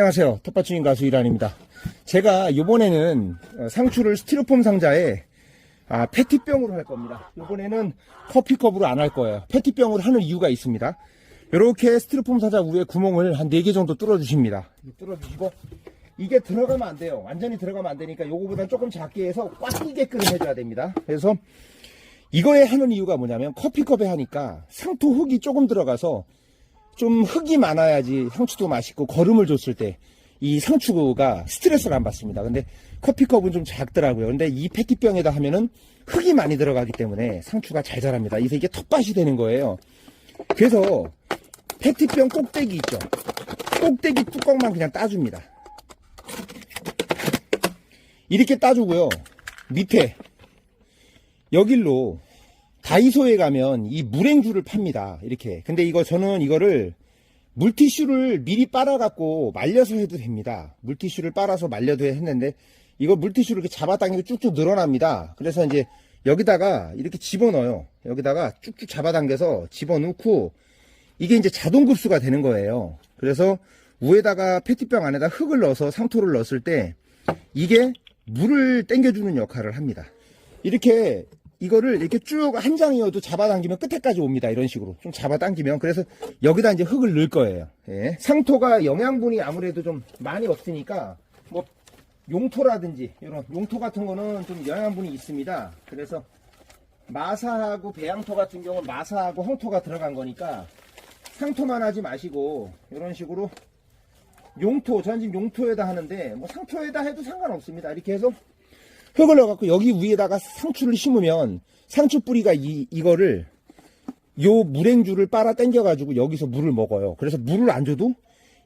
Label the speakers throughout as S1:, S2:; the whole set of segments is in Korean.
S1: 안녕하세요. 텃밭주인 가수 이란입니다. 제가 요번에는 상추를 스티로폼 상자에 페티병으로 할 겁니다. 요번에는 커피컵으로 안 할 거예요. 페티병으로 하는 이유가 있습니다. 이렇게 스티로폼 상자 위에 구멍을 한 4개 정도 뚫어 주십니다. 뚫어주시고 이게 들어가면 안 돼요. 완전히 들어가면 안 되니까 요거보다 조금 작게 해서 꽉 끼게끔 해줘야 됩니다. 그래서 이거에 하는 이유가 뭐냐면 커피컵에 하니까 상토 흙이 조금 들어가서 좀 흙이 많아야지 상추도 맛있고 거름을 줬을 때 이 상추가 스트레스를 안 받습니다. 근데 커피컵은 좀 작더라고요. 근데 이 페티병에다 하면은 흙이 많이 들어가기 때문에 상추가 잘 자랍니다. 그래서 이게 텃밭이 되는 거예요. 그래서 페티병 꼭대기 있죠. 꼭대기 뚜껑만 그냥 따줍니다. 이렇게 따주고요. 밑에 여길로 다이소에 가면 이 물행주를 팝니다. 이렇게. 근데 저는 이거를 물티슈를 미리 빨아갖고 말려서 해도 됩니다. 물티슈를 빨아서 말려도 했는데 이거 물티슈를 이렇게 잡아당기면 쭉쭉 늘어납니다. 그래서 이제 여기다가 이렇게 집어넣어요. 여기다가 쭉쭉 잡아당겨서 집어넣고 이게 이제 자동급수가 되는 거예요. 그래서 위에다가 페티병 안에다 흙을 넣어서 상토를 넣었을 때 이게 물을 땡겨주는 역할을 합니다. 이렇게 이거를 이렇게 쭉 한 장이어도 잡아당기면 끝에까지 옵니다. 이런 식으로 좀 잡아당기면. 그래서 여기다 이제 흙을 넣을 거예요. 예. 상토가 영양분이 아무래도 좀 많이 없으니까 뭐 용토라든지 이런 용토 같은 거는 좀 영양분이 있습니다. 그래서 마사하고 배양토 같은 경우는 마사하고 황토가 들어간 거니까 상토만 하지 마시고 이런 식으로 용토, 저는 지금 용토에다 하는데 뭐 상토에다 해도 상관없습니다. 이렇게 해서 흙을 넣어갖고 여기 위에다가 상추를 심으면 상추 뿌리가 이거를 요 물행주를 빨아 당겨가지고 여기서 물을 먹어요. 그래서 물을 안 줘도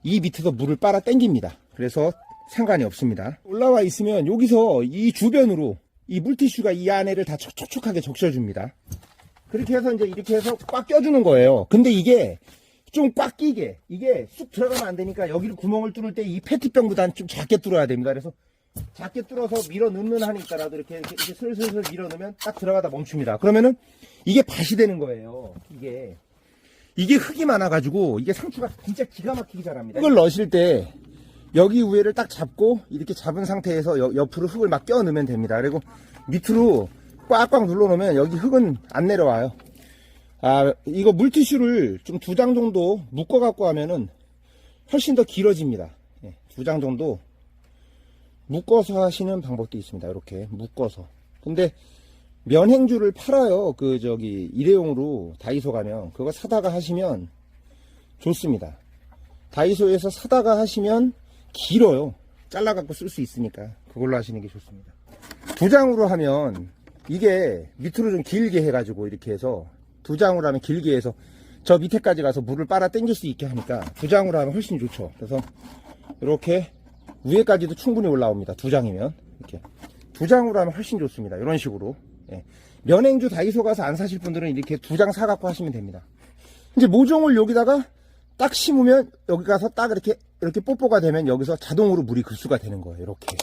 S1: 이 밑에서 물을 빨아 당깁니다. 그래서 상관이 없습니다. 올라와 있으면 여기서 이 주변으로 이 물티슈가 이 안에를 다 촉촉하게 적셔줍니다. 그렇게 해서 이제 이렇게 해서 꽉 껴주는 거예요. 근데 이게 좀 꽉 끼게 이게 쑥 들어가면 안 되니까 여기를 구멍을 뚫을 때 이 페티병보다는 좀 작게 뚫어야 됩니다. 그래서 작게 뚫어서 밀어 넣는 한이 있더라도 이렇게 슬슬 밀어 넣으면 딱 들어가다 멈춥니다. 그러면은 이게 밭이 되는 거예요. 이게 흙이 많아가지고 이게 상추가 진짜 기가 막히게 자랍니다. 흙을 넣으실 때 여기 위에를 딱 잡고 이렇게 잡은 상태에서 옆으로 흙을 막 껴 넣으면 됩니다. 그리고 밑으로 꽉꽉 눌러 놓으면 여기 흙은 안 내려와요. 이거 물티슈를 좀 2장 정도 묶어 갖고 하면은 훨씬 더 길어집니다. 2장 정도 묶어서 하시는 방법도 있습니다. 이렇게 묶어서. 근데 면행주를 팔아요. 일회용으로 다이소 가면 그거 사다가 하시면 좋습니다. 다이소에서 사다가 하시면 길어요. 잘라갖고 쓸 수 있으니까 그걸로 하시는 게 좋습니다. 2장으로 하면 이게 밑으로 좀 길게 해가지고 이렇게 해서 2장으로 하면 길게 해서 저 밑에까지 가서 물을 빨아 당길 수 있게 하니까 2장으로 하면 훨씬 좋죠. 그래서 이렇게 위에까지도 충분히 올라옵니다. 2장이면 이렇게 2장으로 하면 훨씬 좋습니다. 이런 식으로. 면행주 다이소 가서 안 사실 분들은 이렇게 2장 사갖고 하시면 됩니다. 이제 모종을 여기다가 딱 심으면 여기 가서 딱 이렇게 뽀뽀가 되면 여기서 자동으로 물이 급수가 되는 거예요. 이렇게.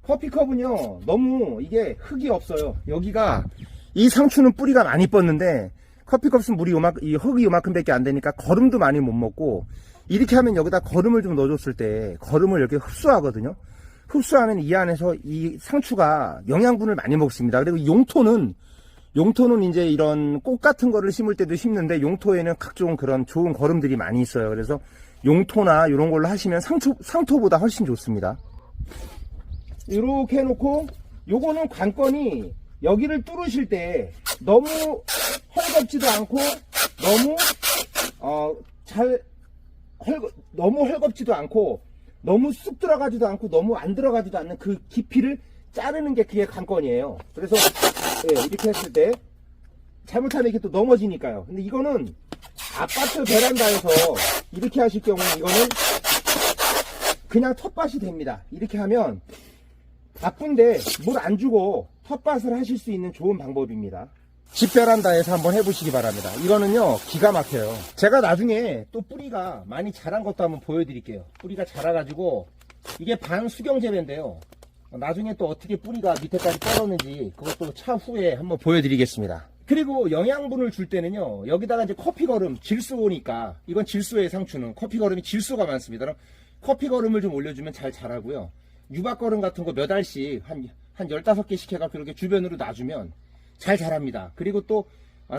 S1: 커피컵은요 너무 이게 흙이 없어요. 여기가 이 상추는 뿌리가 많이 뻗는데 커피컵은 이 흙이 요만큼밖에 안 되니까 거름도 많이 못 먹고, 이렇게 하면 여기다 거름을 좀 넣어줬을 때 거름을 이렇게 흡수하거든요. 흡수하면 이 안에서 이 상추가 영양분을 많이 먹습니다. 그리고 용토는 이제 이런 꽃 같은 거를 심을 때도 심는데 용토에는 각종 그런 좋은 거름들이 많이 있어요. 그래서 용토나 이런 걸로 하시면 상토보다 훨씬 좋습니다. 이렇게 해놓고 요거는 관건이 여기를 뚫으실 때 너무 헐겁지도 않고 너무 헐겁지도 않고 너무 쑥 들어가지도 않고 너무 안 들어가지도 않는 그 깊이를 자르는 게 그게 관건이에요. 그래서 이렇게 했을 때 잘못하면 이렇게 또 넘어지니까요. 근데 이거는 아파트 베란다에서 이렇게 하실 경우는 이거는 그냥 텃밭이 됩니다. 이렇게 하면 바쁜데 물 안 주고 텃밭을 하실 수 있는 좋은 방법입니다. 집 베란다에서 한번 해보시기 바랍니다. 이거는요 기가 막혀요. 제가 나중에 또 뿌리가 많이 자란 것도 한번 보여드릴게요. 뿌리가 자라가지고 이게 반수경재배인데요, 나중에 또 어떻게 뿌리가 밑에까지 뻗었는지 그것도 차후에 한번 보여드리겠습니다. 그리고 영양분을 줄 때는요, 여기다가 이제 커피 거름, 질소니까, 이건 질소의 상추는, 커피 거름이 질소가 많습니다. 그럼 커피 거름을 좀 올려주면 잘 자라고요. 유박 거름 같은 거 몇 알씩, 한 15개씩 해갖고 이렇게 주변으로 놔주면 잘 자랍니다. 그리고 또,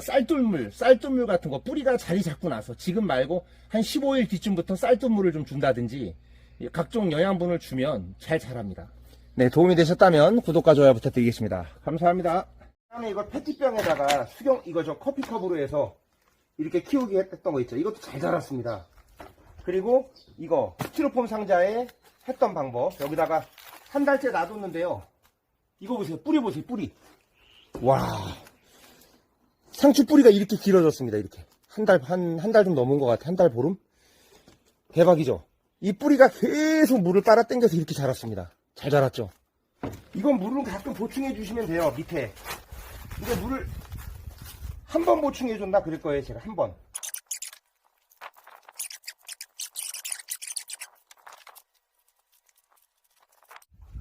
S1: 쌀뜨물 같은 거, 뿌리가 자리 잡고 나서, 지금 말고 한 15일 뒤쯤부터 쌀뜨물을 좀 준다든지, 각종 영양분을 주면 잘 자랍니다. 네, 도움이 되셨다면 구독과 좋아요 부탁드리겠습니다. 감사합니다. 다음에 이거 페트병에다가 이거 저 커피컵으로 해서 이렇게 키우기 했던 거 있죠. 이것도 잘 자랐습니다. 그리고 이거 스티로폼 상자에 했던 방법, 여기다가 한 달째 놔뒀는데요. 이거 보세요. 뿌리 보세요. 뿌리. 와. 상추 뿌리가 이렇게 길어졌습니다. 이렇게. 한 달 좀 넘은 것 같아. 한 달 보름? 대박이죠? 이 뿌리가 계속 물을 빨아 당겨서 이렇게 자랐습니다. 잘 자랐죠? 이건 물을 가끔 보충해 주시면 돼요. 밑에. 이거 물을 한 번 보충해 준다 그럴 거예요. 제가 한 번.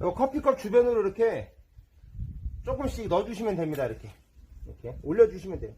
S1: 이 커피컵 주변으로 이렇게 조금씩 넣어주시면 됩니다. 이렇게 올려주시면 돼요.